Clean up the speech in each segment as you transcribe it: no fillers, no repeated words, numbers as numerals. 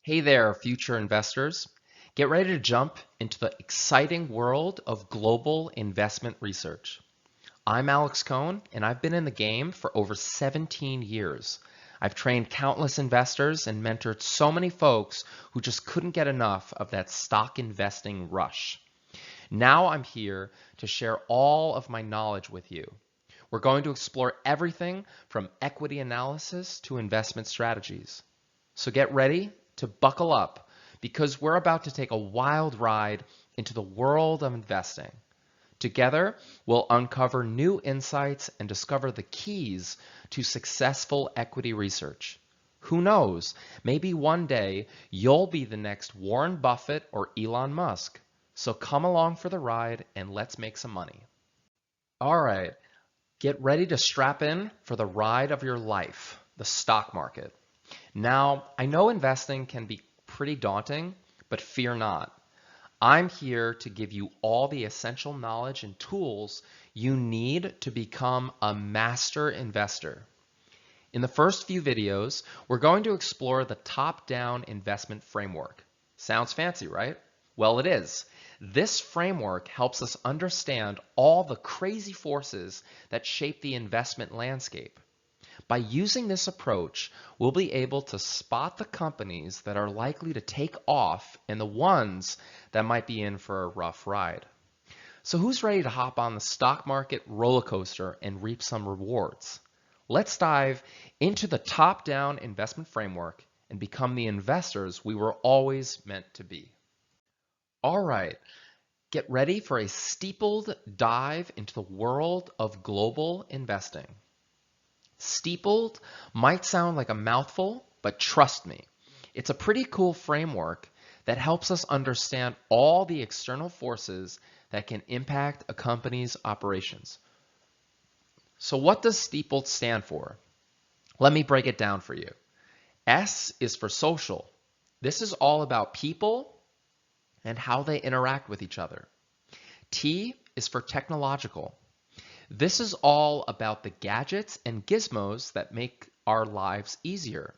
Hey there, future investors. Get ready to jump into the exciting world of global investment research. I'm Alex Cohn, and I've been in the game for over 17 years. I've trained countless investors and mentored so many folks who just couldn't get enough of that stock investing rush. Now I'm here to share all of my knowledge with you. We're going to explore everything from equity analysis to investment strategies. So get ready to buckle up because we're about to take a wild ride into the world of investing. Together, we'll uncover new insights and discover the keys to successful equity research. Who knows, maybe one day you'll be the next Warren Buffett or Elon Musk. So come along for the ride and let's make some money. All right, get ready to strap in for the ride of your life, the stock market. Now, I know investing can be pretty daunting, but fear not. I'm here to give you all the essential knowledge and tools you need to become a master investor. In the first few videos, we're going to explore the top-down investment framework. Sounds fancy, right? Well, it is. This framework helps us understand all the crazy forces that shape the investment landscape. By using this approach, we'll be able to spot the companies that are likely to take off and the ones that might be in for a rough ride. So who's ready to hop on the stock market roller coaster and reap some rewards? Let's dive into the top-down investment framework and become the investors we were always meant to be. All right, get ready for a steepled dive into the world of global investing. Steepled might sound like a mouthful, but trust me, it's a pretty cool framework that helps us understand all the external forces that can impact a company's operations. So what does steepled stand for? Let me break it down for you. S is for social. This is all about people and how they interact with each other. T is for technological. This is all about the gadgets and gizmos that make our lives easier.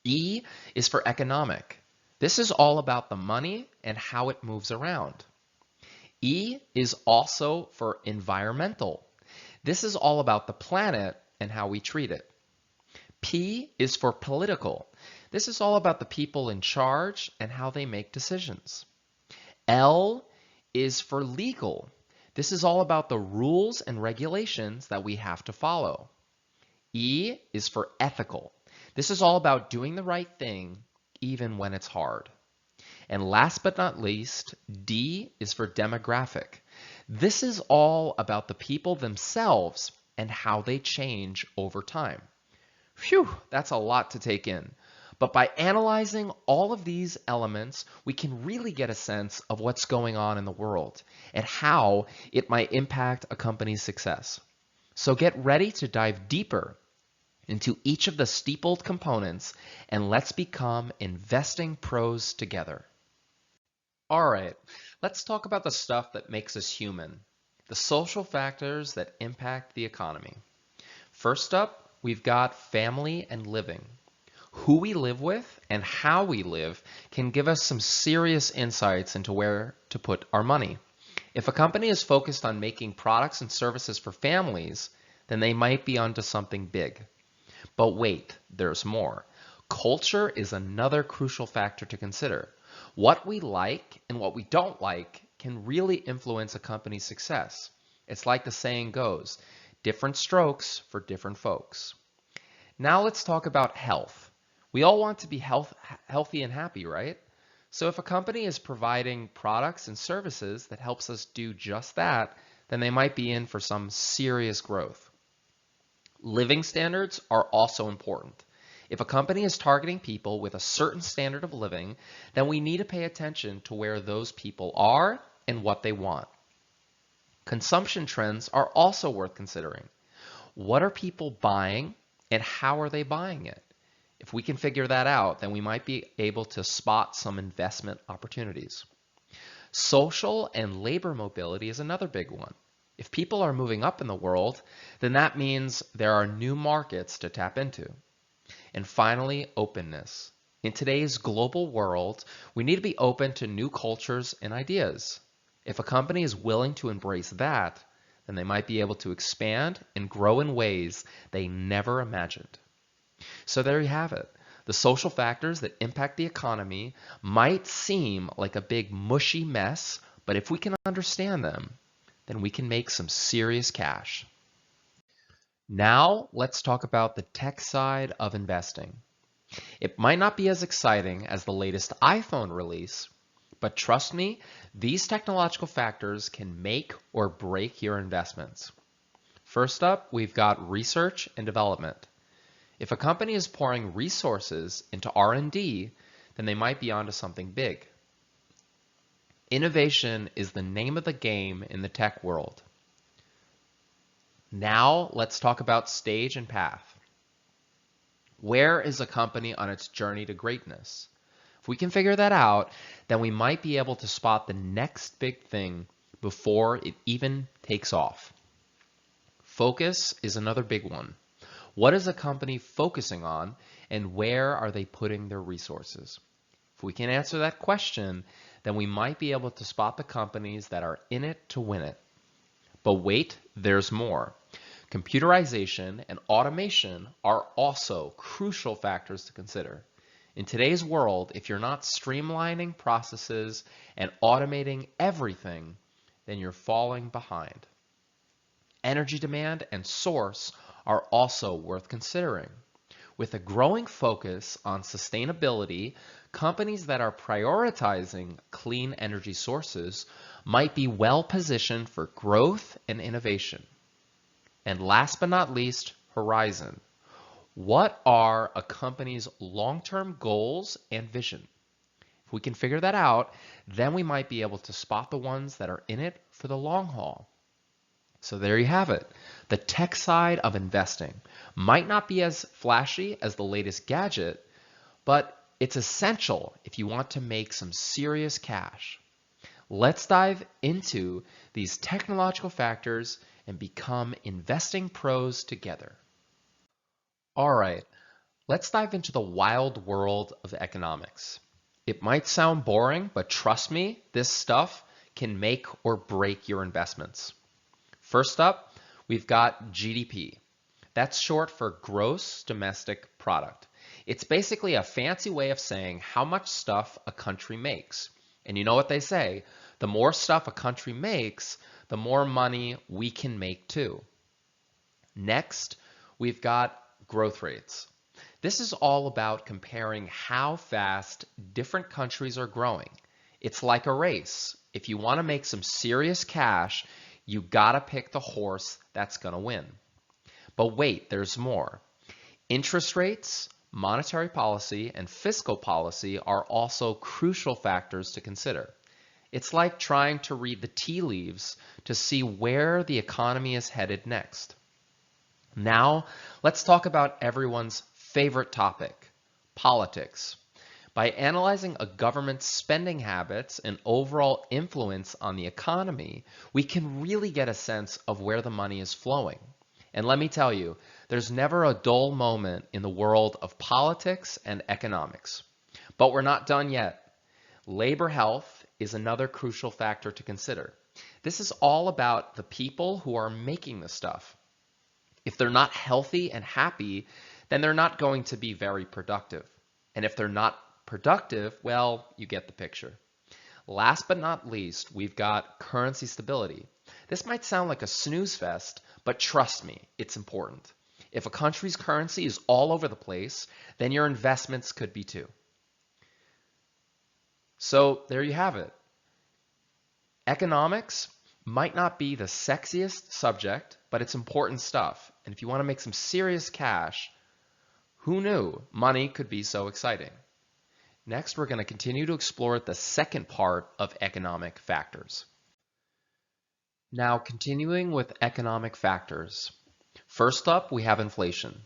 E is for economic. This is all about the money and how it moves around. E is also for environmental. This is all about the planet and how we treat it. P is for political. This is all about the people in charge and how they make decisions. L is for legal. This is all about the rules and regulations that we have to follow. E is for ethical. This is all about doing the right thing even when it's hard. And last but not least, D is for demographic. This is all about the people themselves and how they change over time. Phew, that's a lot to take in. But by analyzing all of these elements, we can really get a sense of what's going on in the world and how it might impact a company's success. So get ready to dive deeper into each of the steepled components and let's become investing pros together. All right, let's talk about the stuff that makes us human, the social factors that impact the economy. First up, we've got family and living. Who we live with and how we live can give us some serious insights into where to put our money. If a company is focused on making products and services for families, then they might be onto something big. But wait, there's more. Culture is another crucial factor to consider. What we like and what we don't like can really influence a company's success. It's like the saying goes, different strokes for different folks. Now let's talk about health. We all want to be healthy and happy, right? So if a company is providing products and services that helps us do just that, then they might be in for some serious growth. Living standards are also important. If a company is targeting people with a certain standard of living, then we need to pay attention to where those people are and what they want. Consumption trends are also worth considering. What are people buying and how are they buying it? If we can figure that out, then we might be able to spot some investment opportunities. Social and labor mobility is another big one. If people are moving up in the world, then that means there are new markets to tap into. And finally, openness. In today's global world, we need to be open to new cultures and ideas. If a company is willing to embrace that, then they might be able to expand and grow in ways they never imagined. So there you have it. The social factors that impact the economy might seem like a big mushy mess, but if we can understand them, then we can make some serious cash. Now, let's talk about the tech side of investing. It might not be as exciting as the latest iPhone release, but trust me, these technological factors can make or break your investments. First up, we've got research and development. If a company is pouring resources into R&D, then they might be onto something big. Innovation is the name of the game in the tech world. Now, let's talk about stage and path. Where is a company on its journey to greatness? If we can figure that out, then we might be able to spot the next big thing before it even takes off. Focus is another big one. What is a company focusing on, and where are they putting their resources? If we can answer that question, then we might be able to spot the companies that are in it to win it. But wait, there's more. Computerization and automation are also crucial factors to consider. In today's world, if you're not streamlining processes and automating everything, then you're falling behind. Energy demand and source are also worth considering. With a growing focus on sustainability, companies that are prioritizing clean energy sources might be well positioned for growth and innovation. And last but not least, horizon. What are a company's long-term goals and vision? If we can figure that out, then we might be able to spot the ones that are in it for the long haul. So there you have it. The tech side of investing might not be as flashy as the latest gadget, but it's essential if you want to make some serious cash. Let's dive into these technological factors and become investing pros together. All right, let's dive into the wild world of economics. It might sound boring, but trust me, this stuff can make or break your investments. First up, we've got GDP. That's short for gross domestic product. It's basically a fancy way of saying how much stuff a country makes. And you know what they say, the more stuff a country makes, the more money we can make too. Next, we've got growth rates. This is all about comparing how fast different countries are growing. It's like a race. If you want to make some serious cash, you gotta pick the horse that's gonna win. But wait, there's more. Interest rates, monetary policy, and fiscal policy are also crucial factors to consider. It's like trying to read the tea leaves to see where the economy is headed next. Now, let's talk about everyone's favorite topic, politics. By analyzing a government's spending habits and overall influence on the economy, we can really get a sense of where the money is flowing. And let me tell you, there's never a dull moment in the world of politics and economics. But we're not done yet. Labor health is another crucial factor to consider. This is all about the people who are making the stuff. If they're not healthy and happy, then they're not going to be very productive. And if they're not productive, well, you get the picture. Last but not least, we've got currency stability. This might sound like a snooze fest, but trust me, it's important. If a country's currency is all over the place, then your investments could be too. So there you have it. Economics might not be the sexiest subject, but it's important stuff. And if you want to make some serious cash, who knew money could be so exciting? Next, we're going to continue to explore the second part of economic factors. Now, continuing with economic factors. First up, we have inflation.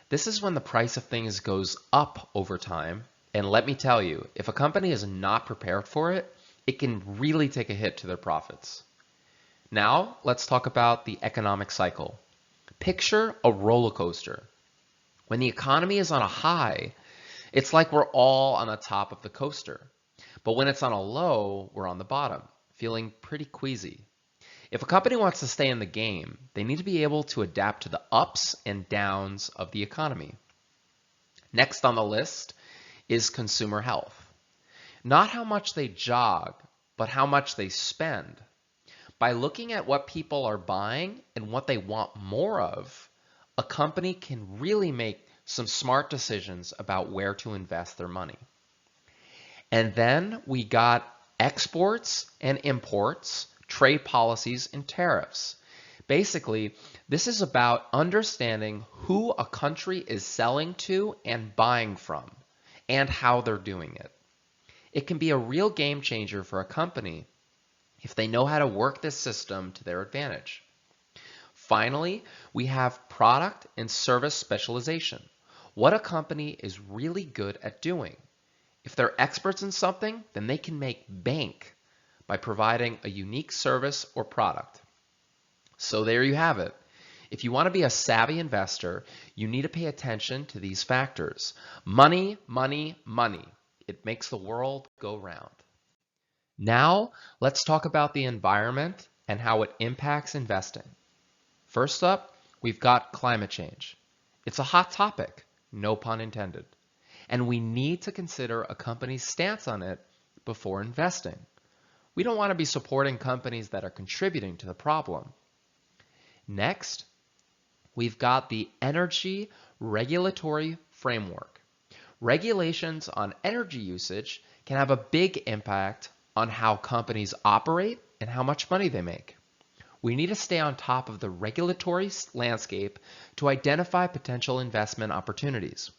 This is when the price of things goes up over time. And let me tell you, if a company is not prepared for it, it can really take a hit to their profits. Now, let's talk about the economic cycle. Picture a roller coaster. When the economy is on a high, It's like we're all on the top of the coaster, but when it's on a low, we're on the bottom, feeling pretty queasy. If a company wants to stay in the game, they need to be able to adapt to the ups and downs of the economy. Next on the list is consumer health. Not how much they jog, but how much they spend. By looking at what people are buying and what they want more of, a company can really make some smart decisions about where to invest their money. And then we got exports and imports, trade policies, and tariffs. Basically, this is about understanding who a country is selling to and buying from, and how they're doing it. It can be a real game changer for a company if they know how to work this system to their advantage. Finally, we have product and service specialization. What a company is really good at doing. If they're experts in something, then they can make bank by providing a unique service or product. So there you have it. If you want to be a savvy investor, you need to pay attention to these factors. Money, money, money. It makes the world go round. Now, let's talk about the environment and how it impacts investing. First up, we've got climate change. It's a hot topic, no pun intended. And we need to consider a company's stance on it before investing. We don't want to be supporting companies that are contributing to the problem. Next, we've got the energy regulatory framework. Regulations on energy usage can have a big impact on how companies operate and how much money they make. We need to stay on top of the regulatory landscape to identify potential investment opportunities.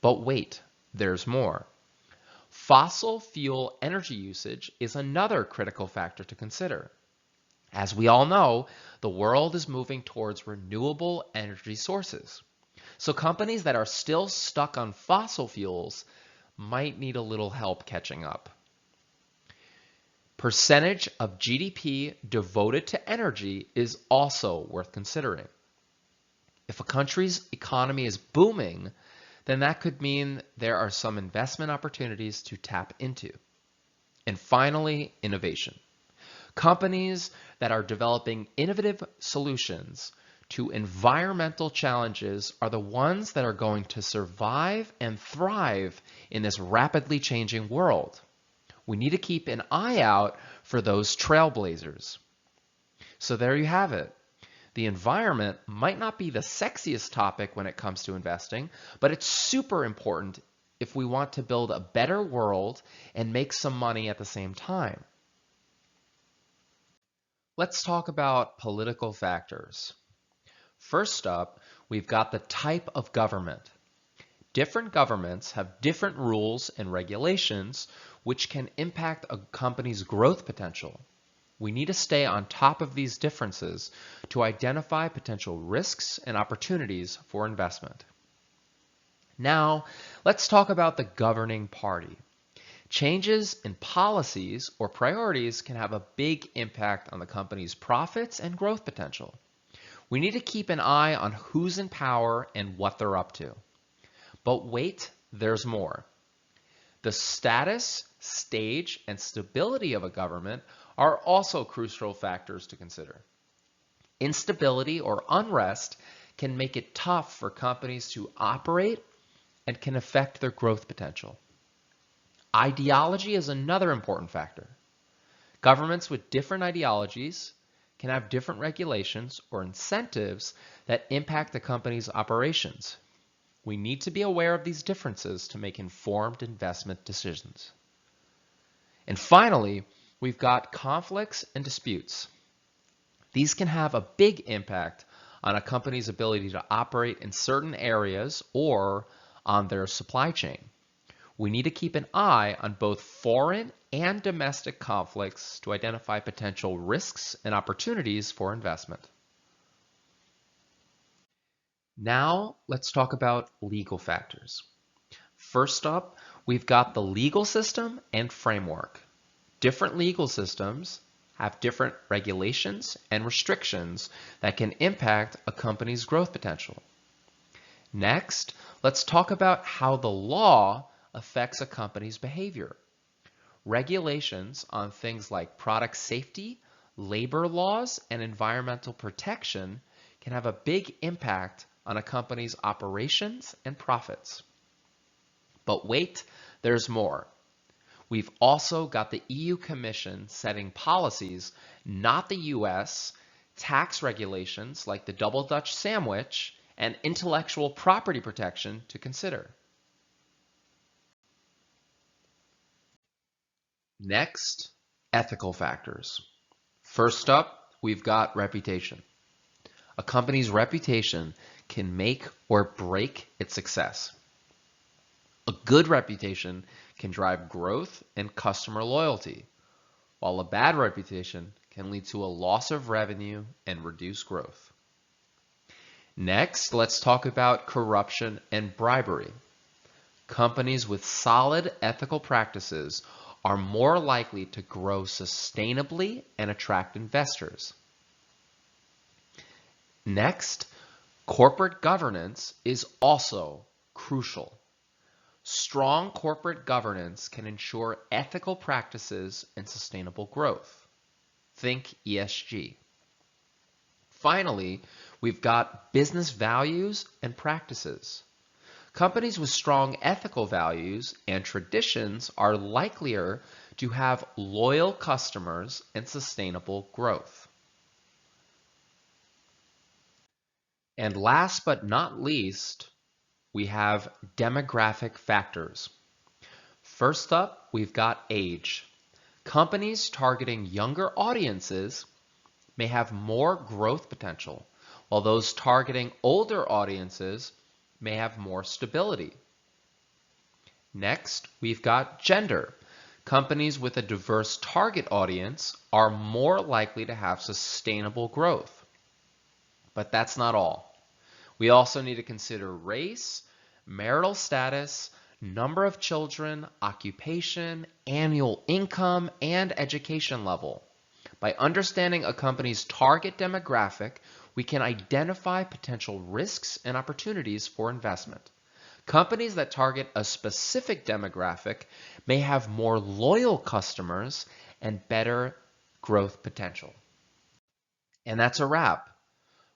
But wait, there's more. Fossil fuel energy usage is another critical factor to consider. As we all know, the world is moving towards renewable energy sources. So companies that are still stuck on fossil fuels might need a little help catching up. Percentage of GDP devoted to energy is also worth considering. If a country's economy is booming, then that could mean there are some investment opportunities to tap into. And finally, innovation. Companies that are developing innovative solutions to environmental challenges are the ones that are going to survive and thrive in this rapidly changing world. We need to keep an eye out for those trailblazers. So there you have it. The environment might not be the sexiest topic when it comes to investing, but it's super important if we want to build a better world and make some money at the same time. Let's talk about political factors. First up, we've got the type of government. Different governments have different rules and regulations which can impact a company's growth potential. We need to stay on top of these differences to identify potential risks and opportunities for investment. Now, let's talk about the governing party. Changes in policies or priorities can have a big impact on the company's profits and growth potential. We need to keep an eye on who's in power and what they're up to. But wait, there's more. The status, stage, and stability of a government are also crucial factors to consider. Instability or unrest can make it tough for companies to operate and can affect their growth potential. Ideology is another important factor. Governments with different ideologies can have different regulations or incentives that impact the company's operations. We need to be aware of these differences to make informed investment decisions. And finally, we've got conflicts and disputes. These can have a big impact on a company's ability to operate in certain areas or on their supply chain. We need to keep an eye on both foreign and domestic conflicts to identify potential risks and opportunities for investment. Now, let's talk about legal factors. First up, we've got the legal system and framework. Different legal systems have different regulations and restrictions that can impact a company's growth potential. Next, let's talk about how the law affects a company's behavior. Regulations on things like product safety, labor laws, and environmental protection can have a big impact on a company's operations and profits. But wait, there's more. We've also got the EU Commission setting policies, not the US, tax regulations like the double Dutch sandwich, and intellectual property protection to consider. Next, ethical factors. First up, we've got reputation. A company's reputation can make or break its success. A good reputation can drive growth and customer loyalty, while a bad reputation can lead to a loss of revenue and reduced growth. Next, let's talk about corruption and bribery. Companies with solid ethical practices are more likely to grow sustainably and attract investors. Next, corporate governance is also crucial. Strong corporate governance can ensure ethical practices and sustainable growth. Think ESG. Finally, we've got business values and practices. Companies with strong ethical values and traditions are likelier to have loyal customers and sustainable growth. And last but not least, we have demographic factors. First up, we've got age. Companies targeting younger audiences may have more growth potential, while those targeting older audiences may have more stability. Next, we've got gender. Companies with a diverse target audience are more likely to have sustainable growth. But that's not all. We also need to consider race, marital status, number of children, occupation, annual income, and education level. By understanding a company's target demographic, we can identify potential risks and opportunities for investment. Companies that target a specific demographic may have more loyal customers and better growth potential. And that's a wrap.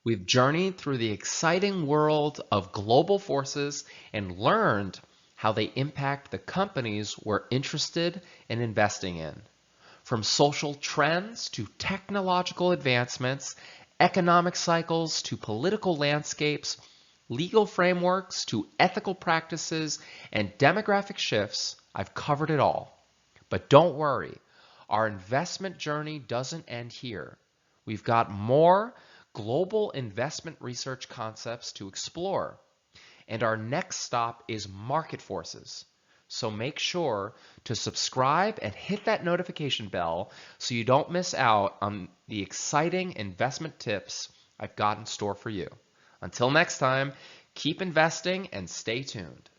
We've journeyed through the exciting world of global forces and learned how they impact the companies we're interested in investing in. From social trends to technological advancements, economic cycles to political landscapes, legal frameworks to ethical practices, and demographic shifts, I've covered it all. But don't worry, our investment journey doesn't end here. We've got more global investment research concepts to explore. And our next stop is market forces. So make sure to subscribe and hit that notification bell so you don't miss out on the exciting investment tips I've got in store for you. Until next time, keep investing and stay tuned.